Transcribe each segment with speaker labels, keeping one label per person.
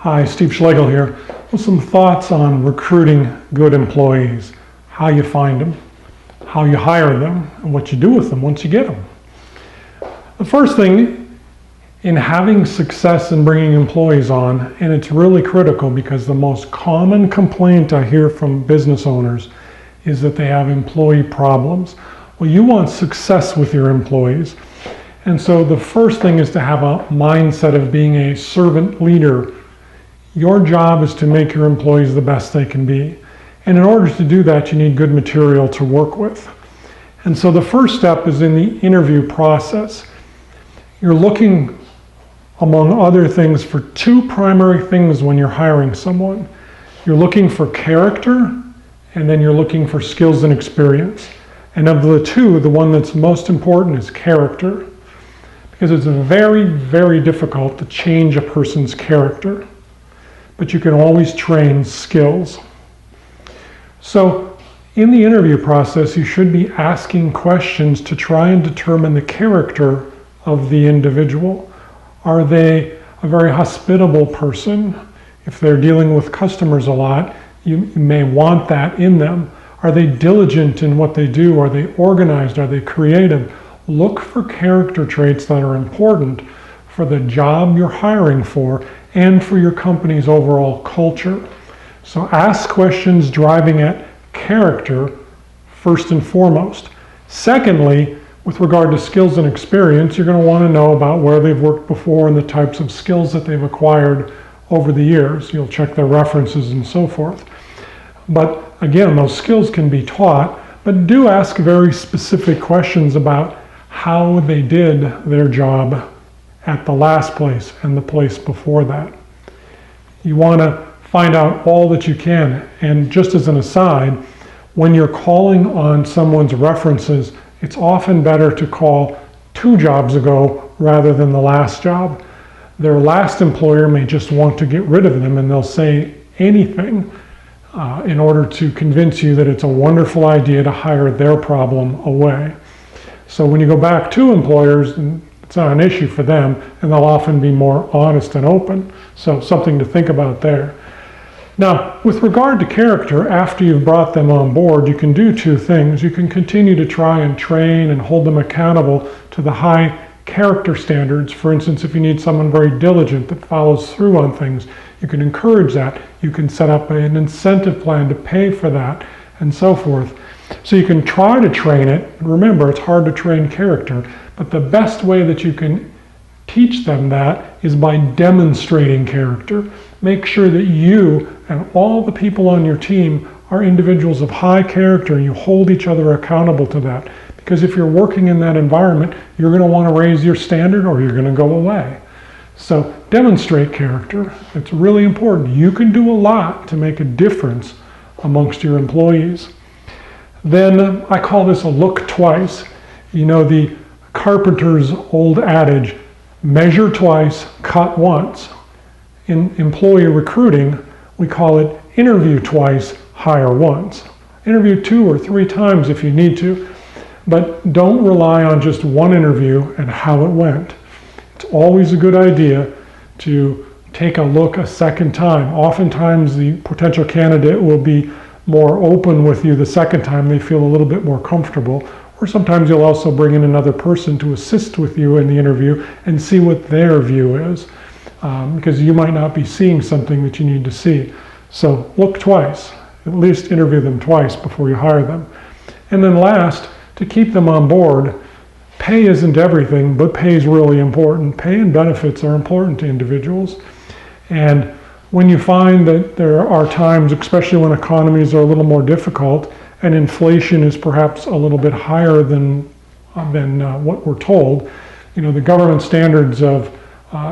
Speaker 1: Hi, Steve Schlagel here with some thoughts on recruiting good employees, how you find them, how you hire them, and what you do with them once you get them. The first thing in having success in bringing employees on, and it's really critical because the most common complaint I hear from business owners is that they have employee problems. Well, you want success with your employees. And so the first thing is to have a mindset of being a servant leader. Your job is to make your employees the best they can be. And in order to do that, you need good material to work with. And so the first step is in the interview process. You're looking, among other things, for two primary things when you're hiring someone. You're looking for character, and then you're looking for skills and experience. And of the two, the one that's most important is character, because it's very, very difficult to change a person's character, but you can always train skills. So in the interview process, you should be asking questions to try and determine the character of the individual. Are they a very hospitable person? If they're dealing with customers a lot, you may want that in them. Are they diligent in what they do? Are they organized? Are they creative? Look for character traits that are important for the job you're hiring for and for your company's overall culture. So ask questions driving at character first and foremost. Secondly, with regard to skills and experience, you're going to want to know about where they've worked before and the types of skills that they've acquired over the years. You'll check their references and so forth. But again, those skills can be taught, but do ask very specific questions about how they did their job at the last place and the place before that. You want to find out all that you can. And just as an aside, when you're calling on someone's references, it's often better to call 2 jobs ago rather than the last job. Their last employer may just want to get rid of them, and they'll say anything in order to convince you that it's a wonderful idea to hire their problem away. So when you go back to employers, it's not an issue for them, and they'll often be more honest and open. So something to think about there. Now, with regard to character, after you've brought them on board, you can do 2 things. You can continue to try and train and hold them accountable to the high character standards. For instance, if you need someone very diligent that follows through on things, you can encourage that. You can set up an incentive plan to pay for that, and so forth. So you can try to train it. Remember, it's hard to train character, but the best way that you can teach them that is by demonstrating character. Make sure that you and all the people on your team are individuals of high character, and you hold each other accountable to that. Because if you're working in that environment, you're going to want to raise your standard or you're going to go away. So demonstrate character. It's really important. You can do a lot to make a difference amongst your employees. Then I call this a look twice. You know the carpenter's old adage, measure twice, cut once. In employee recruiting, we call it interview twice, hire once. Interview 2 or 3 times if you need to, but don't rely on just one interview and how it went. It's always a good idea to take a look a second time. Oftentimes the potential candidate will be more open with you the second time. They feel a little bit more comfortable. Or sometimes you'll also bring in another person to assist with you in the interview and see what their view is, because you might not be seeing something that you need to see. So look twice, at least interview them twice before you hire them. And then last, to keep them on board, pay isn't everything, but pay is really important. Pay and benefits are important to individuals. And when you find that there are times, especially when economies are a little more difficult and inflation is perhaps a little bit higher than what we're told, you know, the government standards of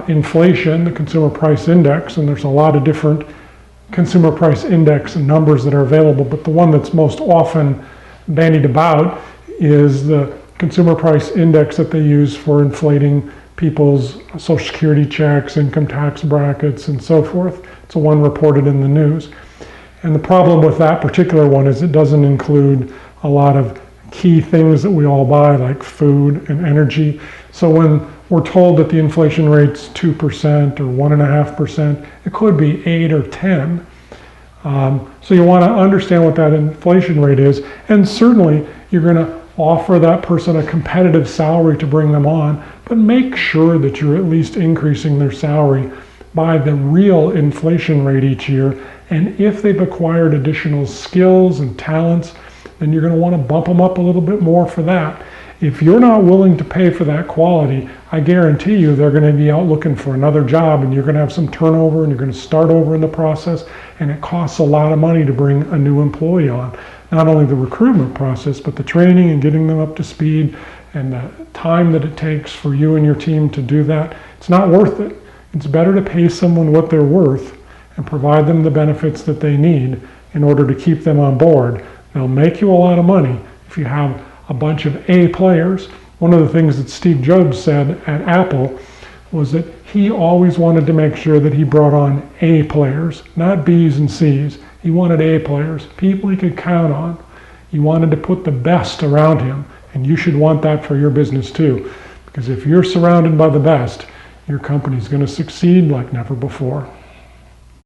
Speaker 1: inflation, the consumer price index, and there's a lot of different consumer price index and numbers that are available, but the one that's most often bandied about is the consumer price index that they use for inflating people's Social Security checks, income tax brackets, and so forth. It's the one reported in the news. And the problem with that particular one is it doesn't include a lot of key things that we all buy, like food and energy. So when we're told that the inflation rate's 2% or 1.5%. It could be 8 or 10. So you want to understand what that inflation rate is, and certainly you're going to offer that person a competitive salary to bring them on, but make sure that you're at least increasing their salary by the real inflation rate each year. And if they've acquired additional skills and talents, then you're going to want to bump them up a little bit more for that. If you're not willing to pay for that quality, I guarantee you they're going to be out looking for another job, and you're going to have some turnover, and you're going to start over in the process, and it costs a lot of money to bring a new employee on. Not only the recruitment process, but the training and getting them up to speed, and the time that it takes for you and your team to do that. It's not worth it. It's better to pay someone what they're worth and provide them the benefits that they need in order to keep them on board. They'll make you a lot of money if you have a bunch of A players. One of the things that Steve Jobs said at Apple was that he always wanted to make sure that he brought on A players, not B's and C's. He wanted A players, people he could count on. He wanted to put the best around him, and you should want that for your business too. Because if you're surrounded by the best, your company's going to succeed like never before.